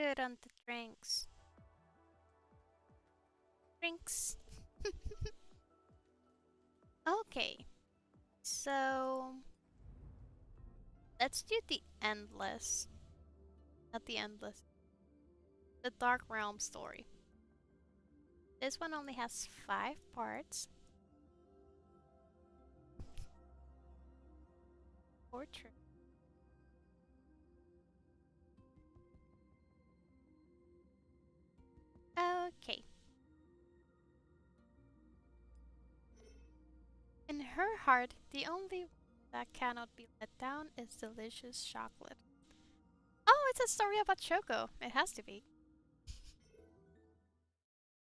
good on the drinks. Drinks. Okay, so let's do the endless. Not the endless. The Dark Realm story. This one only has 5 parts. Portrait. Okay. In her heart, the only that cannot be let down is delicious chocolate. Oh, it's a story about Choco. It has to be.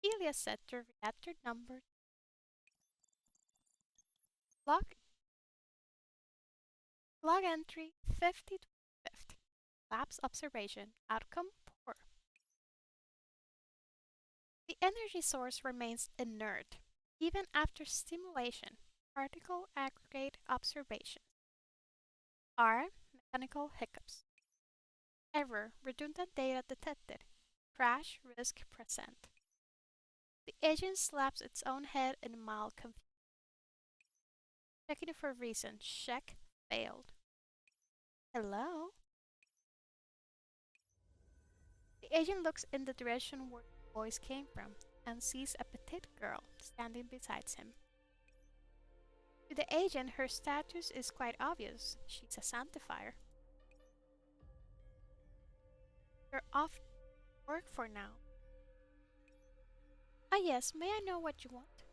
Helios said to reactor number log log entry 50/50. Lab's observation. Outcome poor. The energy source remains inert, even after stimulation. Particle aggregate observations. R. Mechanical hiccups. Error. Redundant data detected. Crash risk present. The agent slaps its own head in mild confusion. Checking for reason. Check failed. Hello? The agent looks in the direction where the voice came from and sees a petite girl standing beside him. To the agent, her status is quite obvious. She's a sanctifier. You're off work for now. Ah yes, may I know what you want?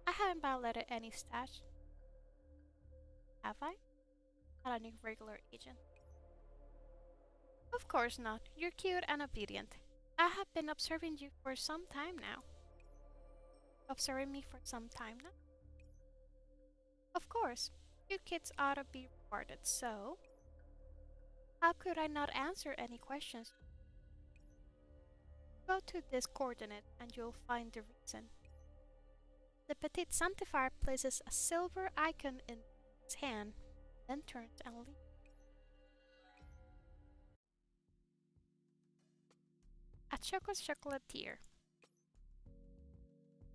I haven't violated any stash. Have I? Not any regular agent. Of course not. You're cute and obedient. I have been observing you for some time now. Observing me for some time now? Of course. You kids ought to be rewarded, so how could I not answer any questions? Go to this coordinate and you'll find the reason. The petite sanctifier places a silver icon in his hand, then turns and leaves. At Choco's Chocolatier.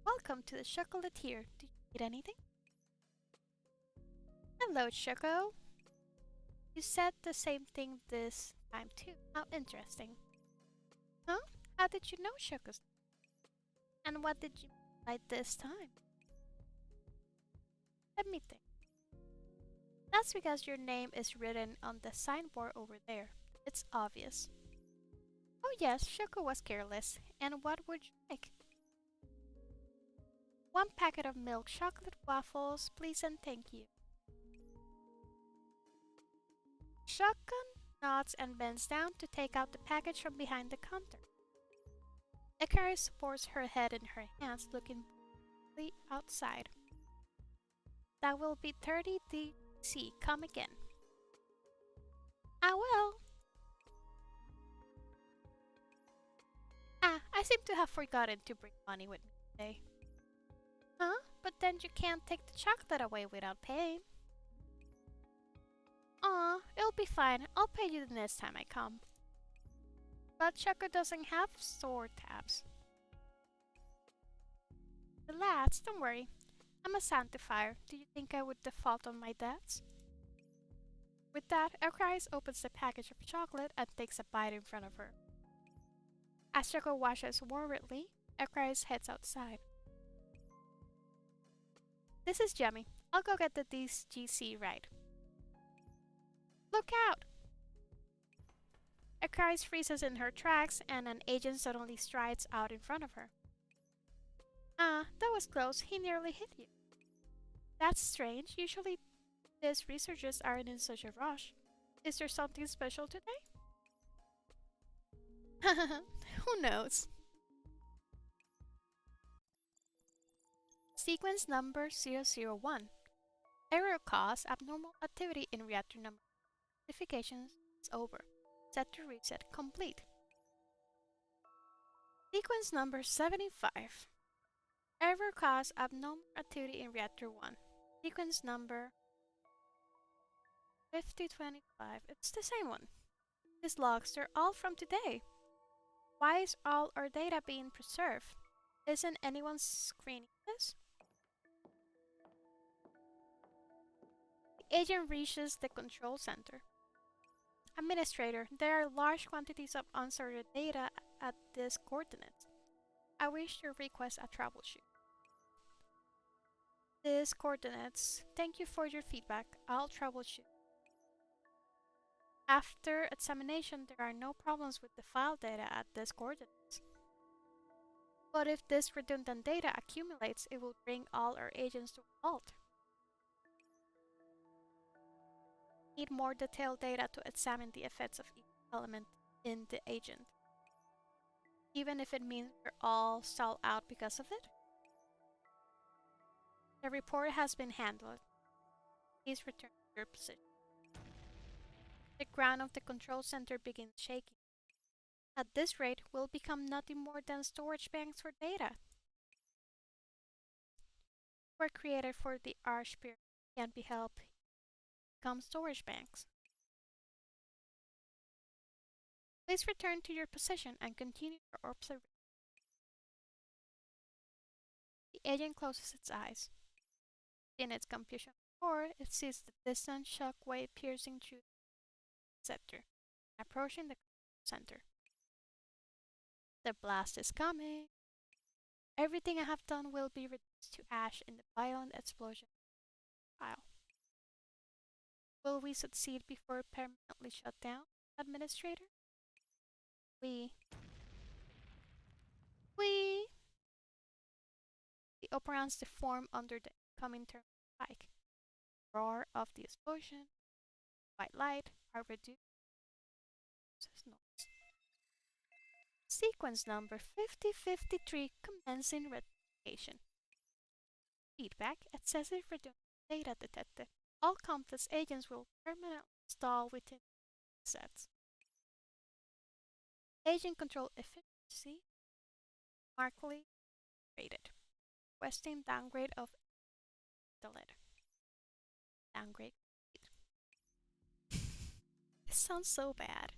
Welcome to the Chocolatier. Do you need anything? Hello, Choco. You said the same thing this time too. How interesting. Huh? How did you know Choco's? And what did you mean by this time? Let me think. That's because your name is written on the signboard over there. It's obvious. Oh yes, Choco was careless. And what would you like? 1 packet of milk chocolate waffles, please and thank you. Shotgun nods and bends down to take out the package from behind the counter. Akari supports her head in her hands, looking boldly outside. That will be 30 DC. Come again. I will. I seem to have forgotten to bring money with me today. Huh? But then you can't take the chocolate away without paying. Aw, it'll be fine. I'll pay you the next time I come. But Choco doesn't have store tabs. Relax, don't worry. I'm a sanctifier. Do you think I would default on my debts? With that, Elchris opens the package of chocolate and takes a bite in front of her. As Choco washes worriedly, Elchris heads outside. This is Jemmy. I'll go get the DGC right. Look out! Elchris freezes in her tracks and an agent suddenly strides out in front of her. That was close. He nearly hit you. That's strange. Usually these researchers aren't in such a rush. Is there something special today? Who knows? Sequence number 001. Error cause abnormal activity in reactor number. Notifications is over. Set to reset complete. Sequence number 75. Error cause abnormal activity in reactor 1. Sequence number 5025. It's the same one. These logs, they're all from today. Why is all our data being preserved? Isn't anyone screening this? The agent reaches the control center. Administrator, there are large quantities of unsorted data at this coordinate. I wish to request a troubleshoot. These coordinates. Thank you for your feedback. I'll troubleshoot. After examination, there are no problems with the file data at this coordinates. But if this redundant data accumulates, it will bring all our agents to a halt. Need more detailed data to examine the effects of each element in the agent, even if it means we're all stalled out because of it. The report has been handled. Please return to your position. The ground of the control center begins shaking. At this rate, we'll become nothing more than storage banks for data. Were created for the Archspire can be helped become storage banks. Please return to your position and continue your observation. The agent closes its eyes. In its computation core, it sees the distant shock wave piercing through the sector, approaching the center. The blast is coming. Everything I have done will be reduced to ash in the violent explosion pile. Will we succeed before permanently shut down, Administrator? We. The operants deform under the incoming thermal spike. Roar of the explosion, white light are reduced as noise. Sequence number 5053 commencing replication. Feedback: excessive redundant data detected. All complex agents will permanently stall within sets. Agent control efficiency markedly rated. Requesting downgrade of the letter. Downgrade. This sounds so bad.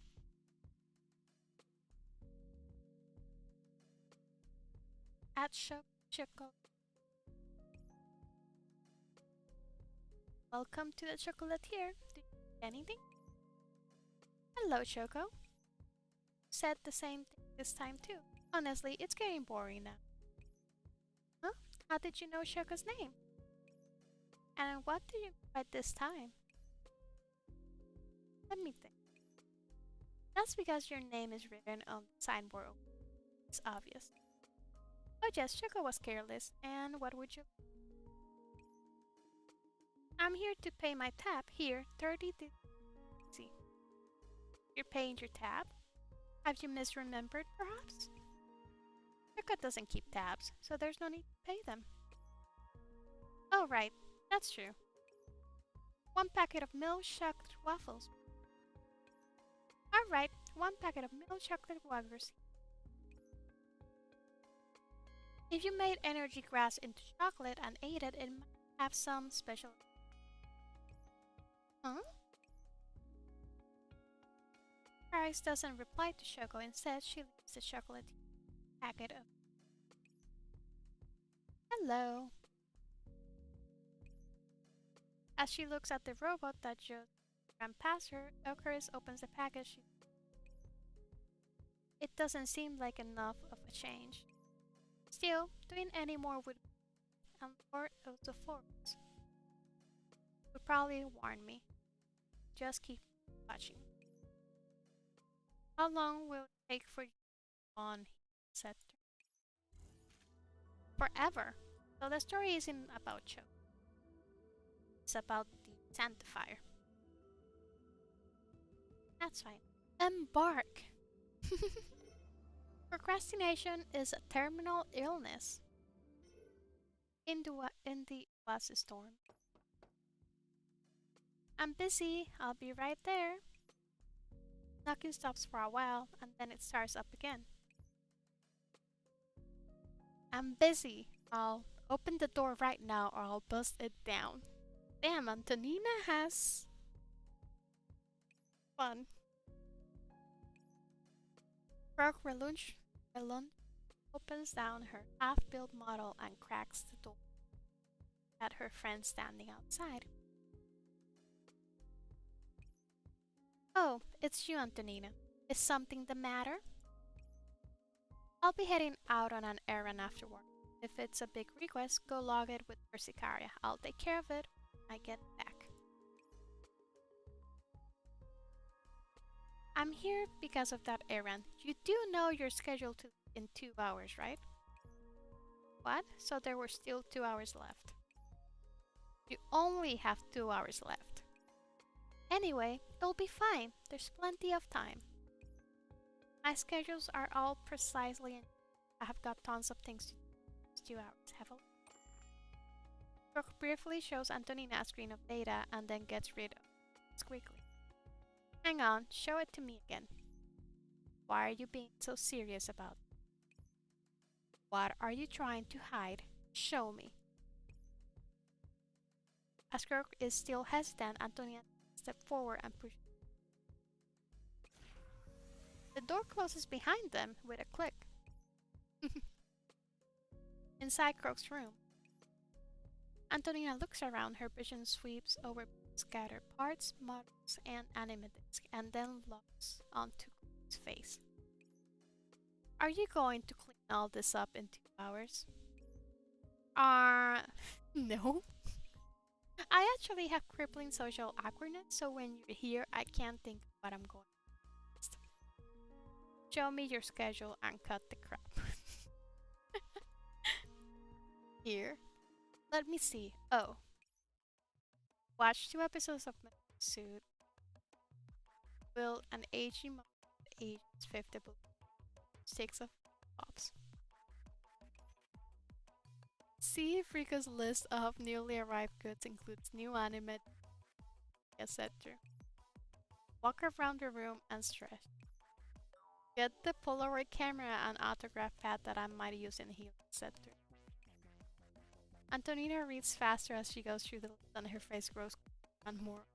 At Chocolate. Welcome to the chocolatier. Did you need anything? Hello, Choco. Said the same thing this time too. Honestly, it's getting boring now. Huh? How did you know Choco's name? And what did you write this time? Let me think. That's because your name is written on the signboard. It's obvious. Oh yes, Choco was careless. And what would you? I'm here to pay my tab. Here, 30 See. You're paying your tab? Have you misremembered, perhaps? Choco doesn't keep tabs, so there's no need to pay them. Oh right, that's true. 1 packet of milk chocolate waffles. Alright, 1 packet of milk chocolate waffles. If you made energy grass into chocolate and ate it, it might have some special... Huh? Paris doesn't reply to Choco. Instead, she leaves the chocolate packet of... Hello. As she looks at the robot that just ran past her, Eucharis opens the package. It doesn't seem like enough of a change. Still, doing any more would and Lord of the Forest would probably warn me. Just keep watching. How long will it take for you on? He said. Forever. So the story isn't about Cho. It's about the Sanctifier. That's fine. Embark! Procrastination is a terminal illness. In the Oasis storm. I'm busy. I'll be right there. Knocking stops for a while, and then it starts up again. I'm busy. I'll open the door right now or I'll bust it down. Damn, Antonina has... fun. Croak relun opens down her half-built model and cracks the door at her friend standing outside. Oh, it's you, Antonina. Is something the matter? I'll be heading out on an errand afterward. If it's a big request, go log it with Persicaria. I'll take care of it when I get back. I'm here because of that errand. You do know you're scheduled to in 2 hours, right? What? So there were still 2 hours left. You only have 2 hours left. Anyway, it'll be fine. There's plenty of time. My schedules are all precisely in. I have got tons of things to do. 2 hours, have a look. Brooke briefly shows Antonina a screen of data and then gets rid of it quickly. Hang on, show it to me again. Why are you being so serious about it? What are you trying to hide? Show me. As Kirk is still hesitant, Antonia steps forward and pushes. The door closes behind them with a click. Inside Croak's room, Antonina looks around. Her vision sweeps over scattered parts, models, and animatics, and then locks onto Croak's face. Are you going to clean all this up in 2 hours? No. I actually have crippling social awkwardness, so when you're here, I can't think of what I'm going to next. Show me your schedule and cut the crap. Here. Let me see. Oh. Watch 2 episodes of Metal Suit. Build an AG model at age 50 blue. 6 of pops. See if Rika's list of newly arrived goods includes new anime, etc. Walk around the room and stretch. Get the Polaroid camera and autograph pad that I might use in healing, etc. Antonina reads faster as she goes through the list and her face grows and more.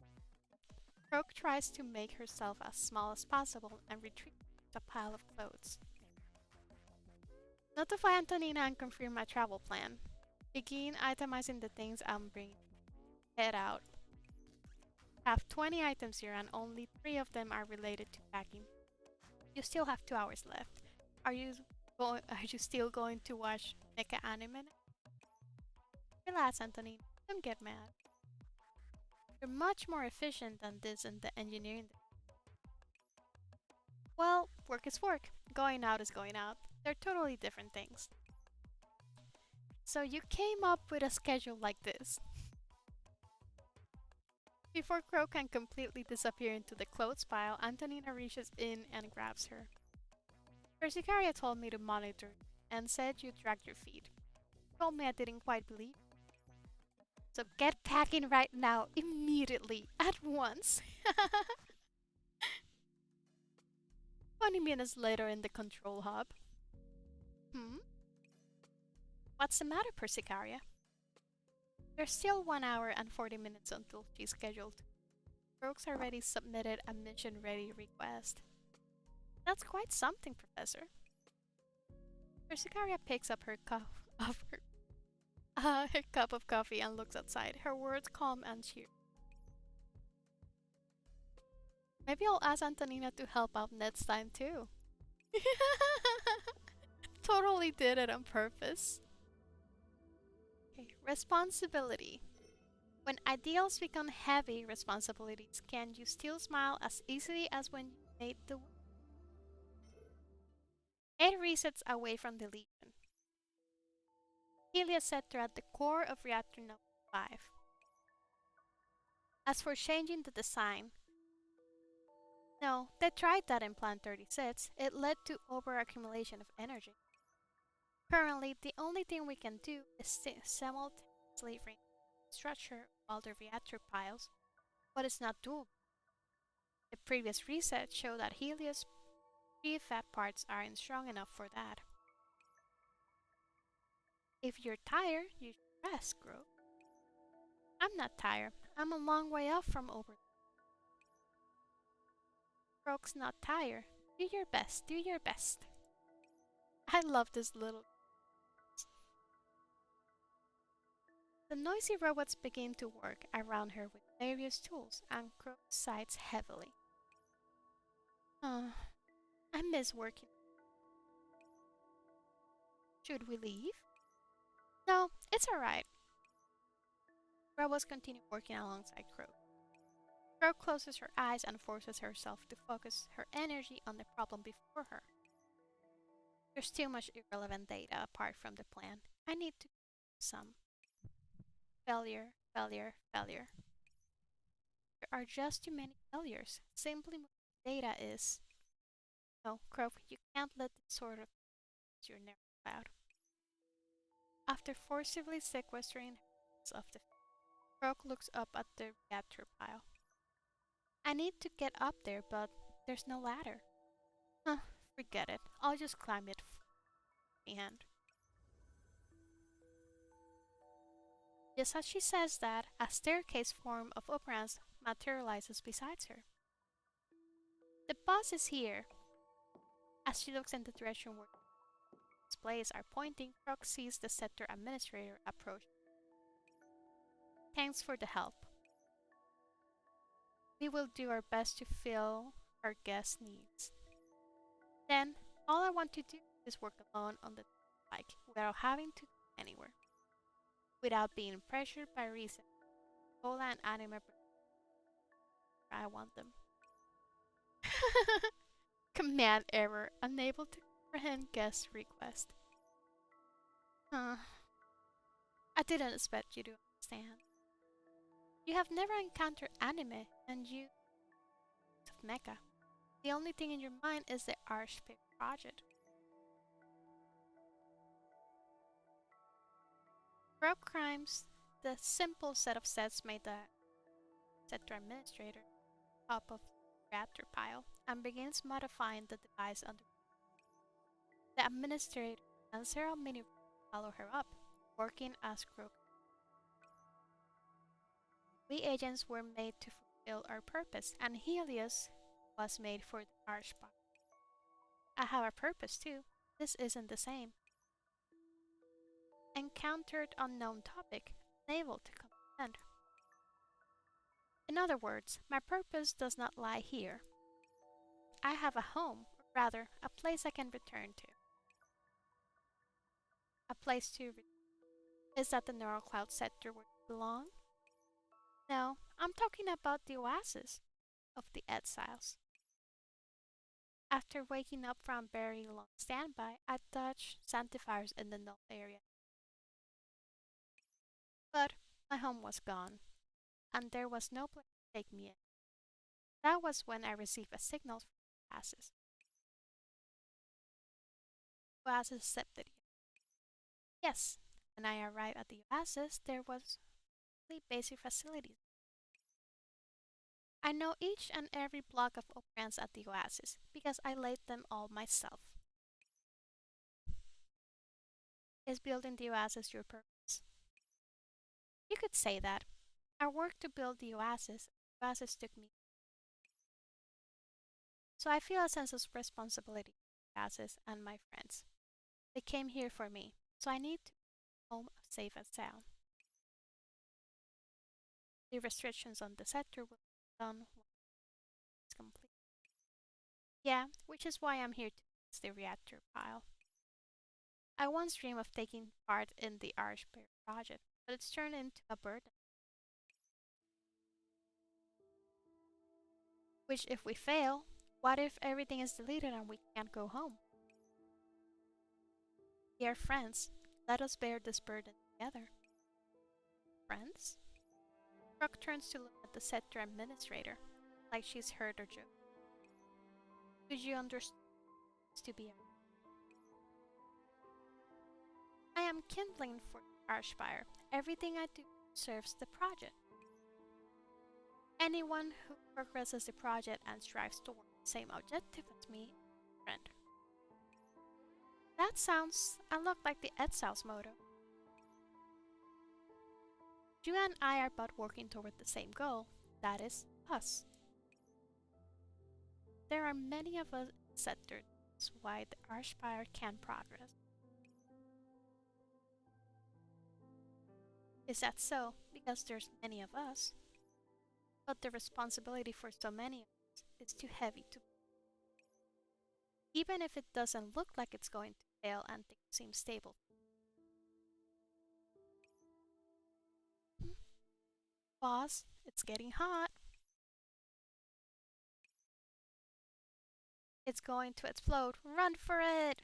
Croak tries to make herself as small as possible and retrieves a pile of clothes. Notify Antonina and confirm my travel plan. Begin itemizing the things I'm bringing. Head out. Have 20 items here and only 3 of them are related to packing. You still have 2 hours left. Are you still going to watch mecha anime? Relax, Antonina. Don't get mad. You're much more efficient than this in the engineering. Well, work is work. Going out is going out. They're totally different things. So you came up with a schedule like this. Before Croak can completely disappear into the clothes pile, Antonina reaches in and grabs her. Persicaria told me to monitor and said you dragged your feet. Told me I didn't quite believe. So get packing right now, immediately, at once. 20 minutes later in the control hub. What's the matter, Persicaria? There's still 1 hour and 40 minutes until she's scheduled. Croak's already submitted a mission-ready request. That's quite something, Professor. Persicaria picks up her cup of coffee and looks outside, her words calm and cheery. Maybe I'll ask Antonina to help out next time too. Totally did it on purpose. Okay, responsibility. When ideals become heavy responsibilities, can you still smile as easily as when you made the 8 resets away from deletion. Heliocenter at the core of reactor number 5. As for changing the design, no, they tried that in Plan 36. It led to overaccumulation of energy. Currently, the only thing we can do is simultaneously bring structure of all the reactor piles, but it's not doable. The previous reset showed that Helios prefab parts aren't strong enough for that. If you're tired, you should rest, Croak. I'm not tired. I'm a long way off from over. Croak's not tired. Do your best, do your best. I love this little. The noisy robots begin to work around her with various tools, and Crow sighs heavily. Oh, I miss working. Should we leave? No, it's alright. Robots continue working alongside Crow. Crow closes her eyes and forces herself to focus her energy on the problem before her. There's too much irrelevant data apart from the plan. I need to some. Failure, failure, failure. There are just too many failures. Simply moving data is. No, Crow, you can't let this sort of your nerve cloud. After forcibly sequestering her of the Crow looks up at the reactor pile. I need to get up there, but there's no ladder. Huh, forget it. I'll just climb it hand. Just as she says that, a staircase form of operans materializes beside her. The boss is here. As she looks in the direction where displays are pointing, Croc sees the sector administrator approach. Thanks for the help. We will do our best to fill our guest needs. Then, all I want to do is work alone on the bike without having to go anywhere. Without being pressured by reason. Cola and anime. I want them. Command error. Unable to comprehend guest request. Huh. I didn't expect you to understand. You have never encountered anime and you of mecha. The only thing in your mind is the Archpip project. Rope crimes, the simple set of sets made the sector administrator top of the reactor pile and begins modifying the device under. The administrator and several mini follow her up, working as Crook. We agents were made to fulfill our purpose, and Helios was made for the Archpop. I have a purpose too. This isn't the same. Encountered unknown topic, unable to comprehend. In other words, my purpose does not lie here. I have a home, or rather, a place I can return to. A place to is that the neural cloud sector where you belong? No, I'm talking about the oasis of the exiles. After waking up from very long standby, I dodged sanctifiers in the null area. But my home was gone, and there was no place to take me in. That was when I received a signal from the oasis. Oasis accepted you. Yes, when I arrived at the oasis, there was only basic facilities. I know each and every block of operands at the oasis because I laid them all myself. Is building the oasis your purpose? You could say that. I worked to build the oasis took me. So I feel a sense of responsibility for the oasis and my friends. They came here for me, so I need to be home safe and sound. The restrictions on the sector will be done once it's complete. Yeah, which is why I'm here to fix the reactor pile. I once dreamed of taking part in the Archbear project, but it's turned into a burden. Which, if we fail, what if everything is deleted and we can't go home? Dear friends, let us bear this burden together. Friends? Rock turns to look at the sector administrator, like she's heard her joke. Could you understand to be a I am kindling for Archspire. Everything I do serves the project. Anyone who progresses the project and strives toward the same objective as me, friend. That sounds a lot like the Exiles motto. You and I are both working toward the same goal, that is, us. There are many of us sector. That's why the Archspire can't progress. Is that so? Because there's many of us. But the responsibility for so many of us is too heavy to. Even if it doesn't look like it's going to fail and things seem stable. Boss, it's getting hot. It's going to explode. Run for it!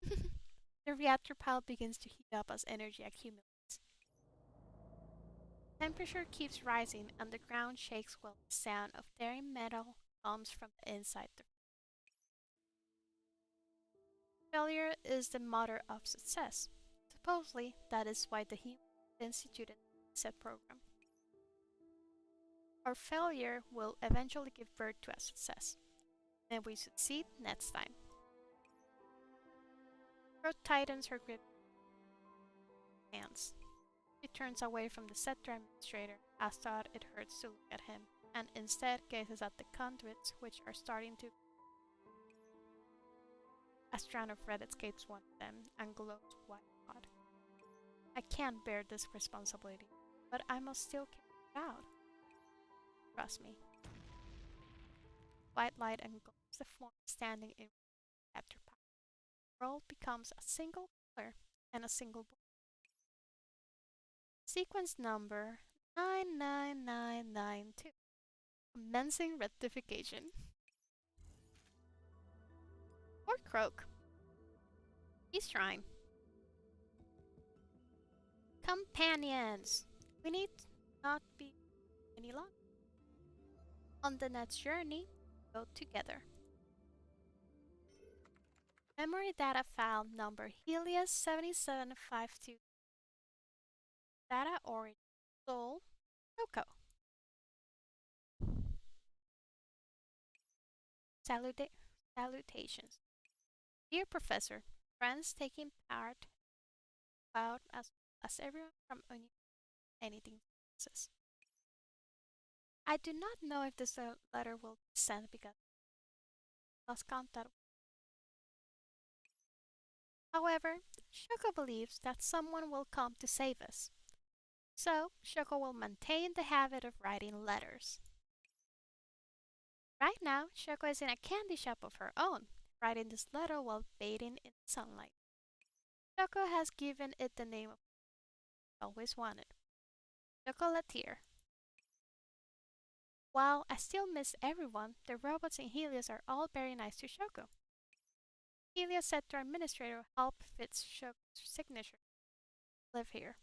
The reactor pile begins to heat up as energy accumulates. Temperature keeps rising and the ground shakes while the sound of tearing metal comes from the inside. The failure is the mother of success. Supposedly, that is why the human instituted the set program. Our failure will eventually give birth to a success, and we succeed next time. Rose tightens her grip hands. She turns away from the sector administrator, as thought it hurts to look at him, and instead gazes at the conduits, which are starting to. A strand of red escapes one of them and glows white hot. I can't bear this responsibility, but I must still carry it out. Trust me. White light engulfs the form standing in the after power. The world becomes a single color and a single book. Sequence number 99992. Commencing rectification. Or croak. He's trying. Companions! We need not be any longer. On the next journey, go together. Memory data file number Helios 7752. Data origin Soul Shoko. Salutations. Dear Professor, friends taking part about as everyone from anything says. I do not know if this letter will be sent because I lost contact. However, Shoko believes that someone will come to save us. So, Shoko will maintain the habit of writing letters. Right now, Shoko is in a candy shop of her own, writing this letter while bathing in sunlight. Shoko has given it the name of always wanted. Chocolatier. While I still miss everyone, the robots in Helios are all very nice to Shoko. Helios said to our administrator help fits Shoko's signature. Live here.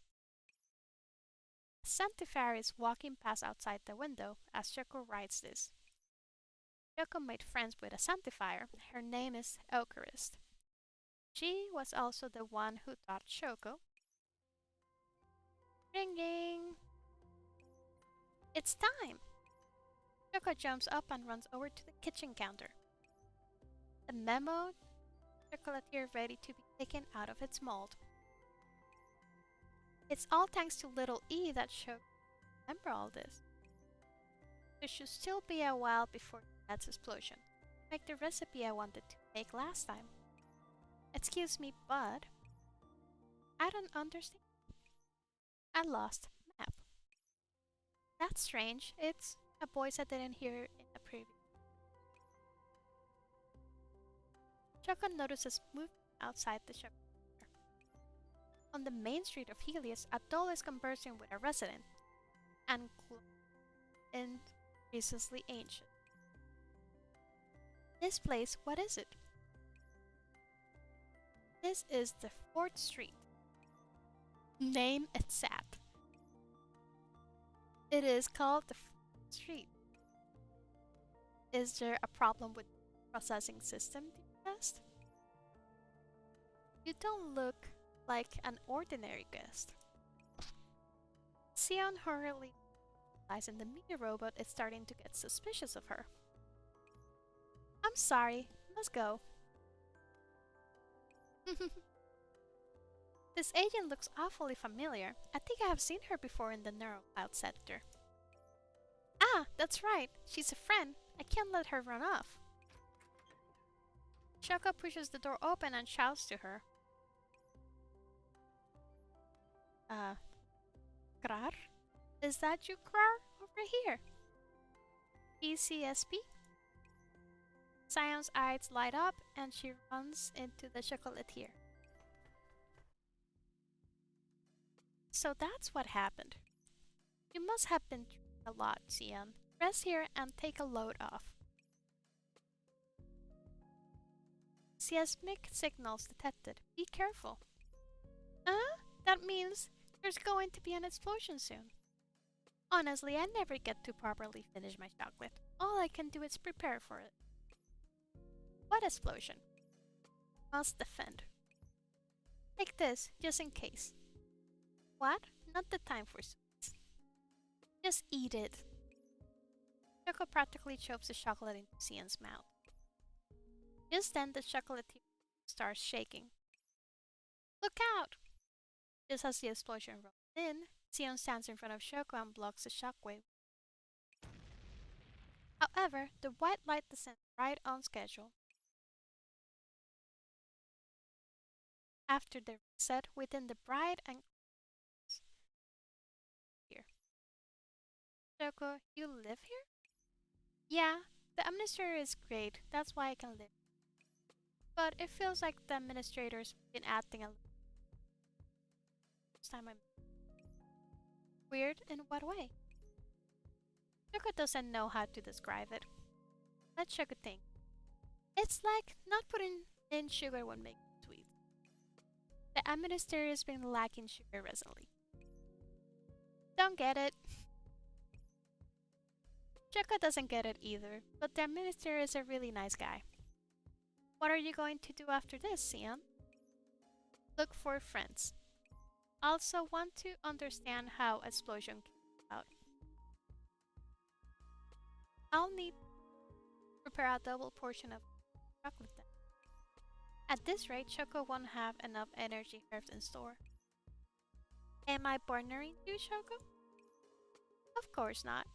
Sanctifier is walking past outside the window as Shoko writes this. Shoko made friends with a Sanctifier. Her name is Eucharist. She was also the one who taught Shoko. Ringing! It's time! Shoko jumps up and runs over to the kitchen counter. A memo chocolatier ready to be taken out of its mold. It's all thanks to little E that Shoko remember all this. There should still be a while before Dad's explosion. Make the recipe I wanted to make last time. Excuse me, but I don't understand. I lost map. That's strange. It's a voice I didn't hear in the preview. Shoko notices movement outside the shop. On the main street of Helios, a doll is conversing with a resident, and increasingly ancient. This place, what is it? This is the 4th Street. Name exact. It is called the 4th Street. Is there a problem with the processing system, do you ask? You don't look like an ordinary guest. Sion hurriedly realizes the media robot is starting to get suspicious of her. I'm sorry, must go. This agent looks awfully familiar. I think I have seen her before in the Neurocloud sector. Ah, that's right. She's a friend. I can't let her run off. Shoko pushes the door open and shouts to her. Krar? Is that you, Krar? Over here. PCSP? Sion's eyes light up and she runs into the chocolatier. So that's what happened. You must have been through a lot, Sion. Rest here and take a load off. Seismic signals detected. Be careful. That means there's going to be an explosion soon. Honestly, I never get to properly finish my chocolate. All I can do is prepare for it. What explosion? Must defend. Take this, just in case. What? Not the time for sweets. Just eat it. Choco practically shoves the chocolate into Sion's mouth. Just then, the chocolate starts shaking. Look out! Just as the explosion rolls in, Sion stands in front of Choco and blocks the shockwave. However, the white light descends right on schedule. After the reset within the bride and here. Choco, you live here? Yeah, the administrator is great, that's why I can live. But it feels like the administrator's been acting a little time I'm weird in what way? Choco doesn't know how to describe it. Let Choco think. It's like not putting in sugar when making sweet. The administrator's been lacking sugar recently. Don't get it. Choco doesn't get it either, but the administrator is a really nice guy. What are you going to do after this, Sion? Look for friends. Also want to understand how explosion came about. I'll need to prepare a double portion of chocolate then. At this rate, Choco won't have enough energy left in store. Am I partnering you, Choco? Of course not.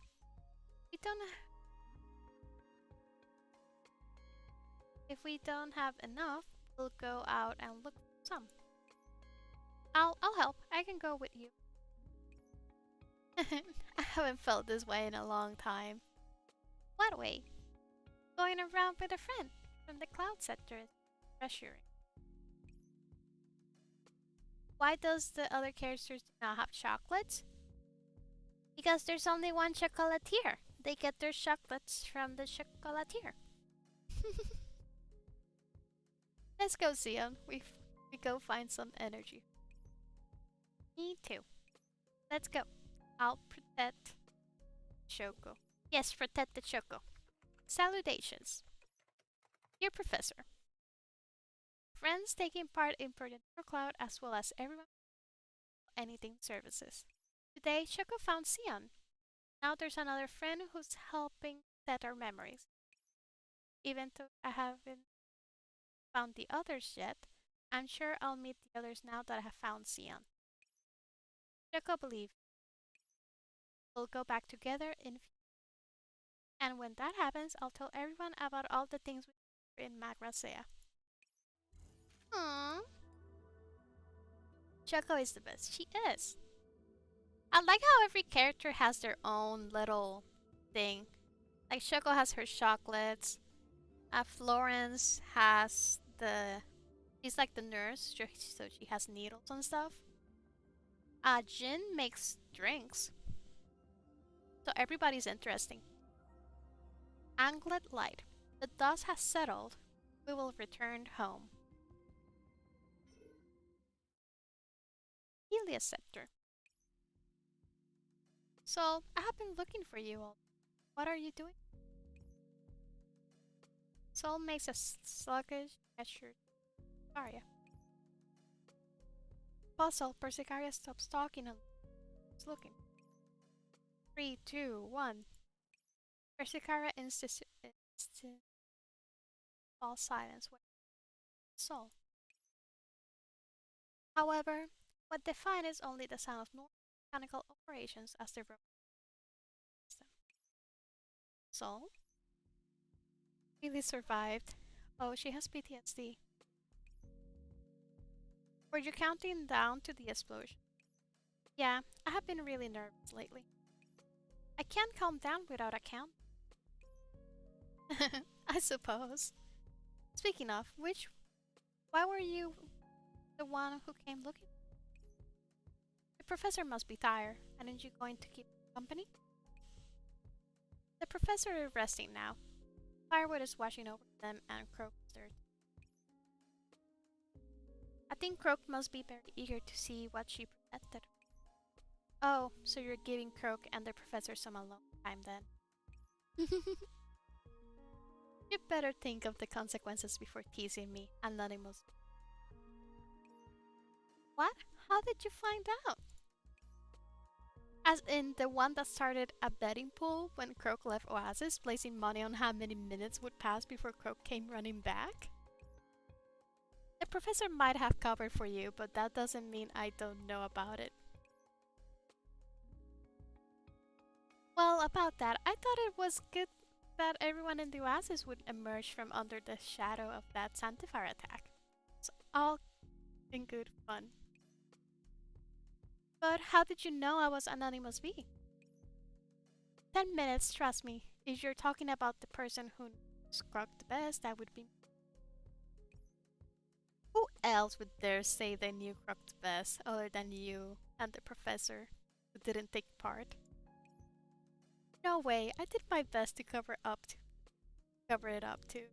If we don't have enough, we'll go out and look for some. I'll help. I can go with you. I haven't felt this way in a long time. What way? Going around with a friend from the cloud sector is reassuring. Why does the other characters not have chocolates? Because there's only one chocolatier. They get their chocolates from the chocolatier. Let's go, Sion. We go find some energy. Me too. Let's go. I'll protect Choco. Yes, protect the Choco. Salutations. Dear Professor. Friends taking part in Project Cloud as well as everyone anything services. Today, Choco found Sion. Now there's another friend who's helping set our memories. Even though I haven't found the others yet, I'm sure I'll meet the others now that I have found Sion. Choco believe we'll go back together in future. And when that happens, I'll tell everyone about all the things we do in Magrasea. Aww. Choco is the best. She is. I like how every character has their own little thing. Like Choco has her chocolates. Florence has the... She's like the nurse, so she has needles and stuff. Jin makes drinks. So everybody's interesting. Anglet Light. The dust has settled. We will return home. Helios Scepter. So, I have been looking for you all. What are you doing? Sol makes a sluggish gesture. Persicaria. Puzzled, Persicaria stops talking and is looking. 3, 2, 1. Persicaria falls silence with Sol. However, what they find is only the sound of normal mechanical operations as they roam. Sol really survived. Oh, she has PTSD. Were you counting down to the explosion? Yeah, I have been really nervous lately. I can't calm down without a count. I suppose. Speaking of which, why were you the one who came looking? The professor must be tired. Aren't you going to keep company? The professor is resting now. Firewood is washing over them and Croak is there. I think Croak must be very eager to see what she presented. Oh, so you're giving Croak and the professor some alone time then. You better think of the consequences before teasing me, Anonymous. What? How did you find out? As in the one that started a betting pool when Croak left Oasis, placing money on how many minutes would pass before Croak came running back? The professor might have covered for you, but that doesn't mean I don't know about it. Well, about that, I thought it was good that everyone in the Oasis would emerge from under the shadow of that Sanctifier attack. It's all in good fun. But how did you know I was Anonymous V? 10 minutes, trust me. If you're talking about the person who knows the best, that would be. Who else would dare say they knew Croc the best other than you and the professor who didn't take part? No way, I did my best to cover it up too.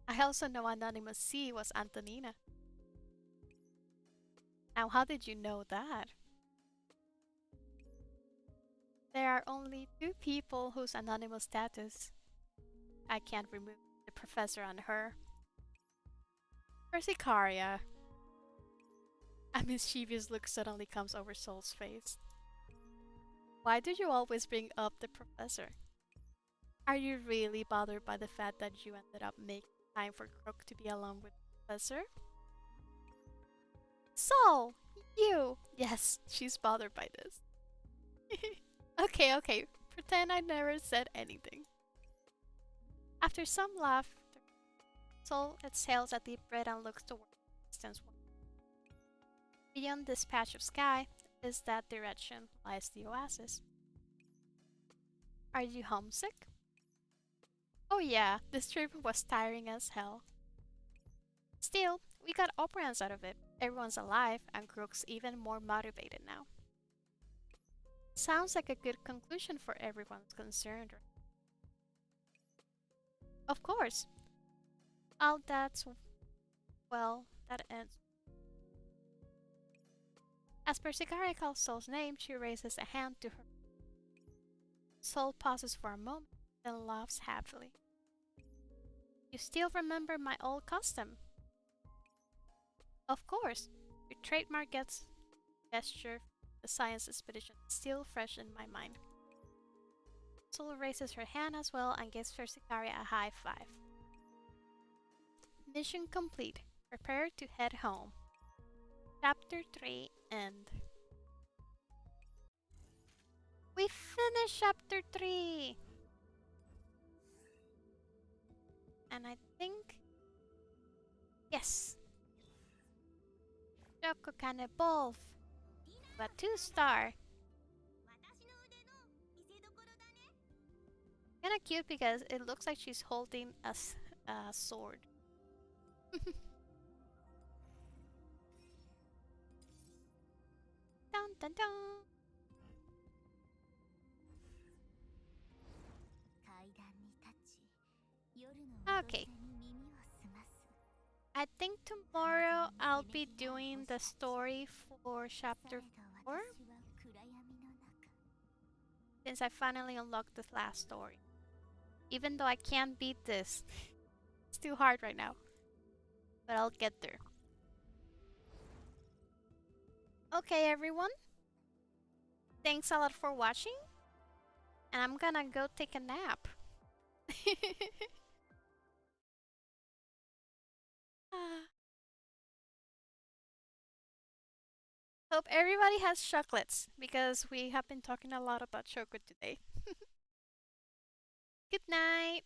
I also know Anonymous C was Antonina. Now how did you know that? There are only two people whose anonymous status I can't remove, the professor and her. Persicaria. A mischievous look suddenly comes over Sol's face. Why do you always bring up the professor? Are you really bothered by the fact that you ended up making time for Croak to be alone with the professor? Sol! You! Yes, she's bothered by this. Okay, pretend I never said anything. After some laughter, Sol exhales a deep breath and looks toward the distance. Beyond this patch of sky is that direction lies the oasis. Are you homesick? Oh yeah, this trip was tiring as hell. Still, we got operands out of it. Everyone's alive and Crook's even more motivated now. Sounds like a good conclusion for everyone's concerned. Of course. All that's well, that ends. As Persicaria calls Sol's name, she raises a hand to her. Sol pauses for a moment, then laughs happily. You still remember my old custom? Of course. Your trademark gesture, the science expedition, is still fresh in my mind. Sol raises her hand as well and gives Persicaria a high five. Mission complete. Prepare to head home. Chapter 3 end. We finished Chapter 3! And I think... Yes! Choco can evolve! But 2-star! Kinda cute because it looks like she's holding a sword. Dun dun dun! Okay. I think tomorrow I'll be doing the story for chapter 4. Since I finally unlocked the last story. Even though I can't beat this. It's too hard right now. But I'll get there. Okay, everyone. Thanks a lot for watching. And I'm gonna go take a nap. Hope everybody has chocolates because we have been talking a lot about chocolate today. Good night.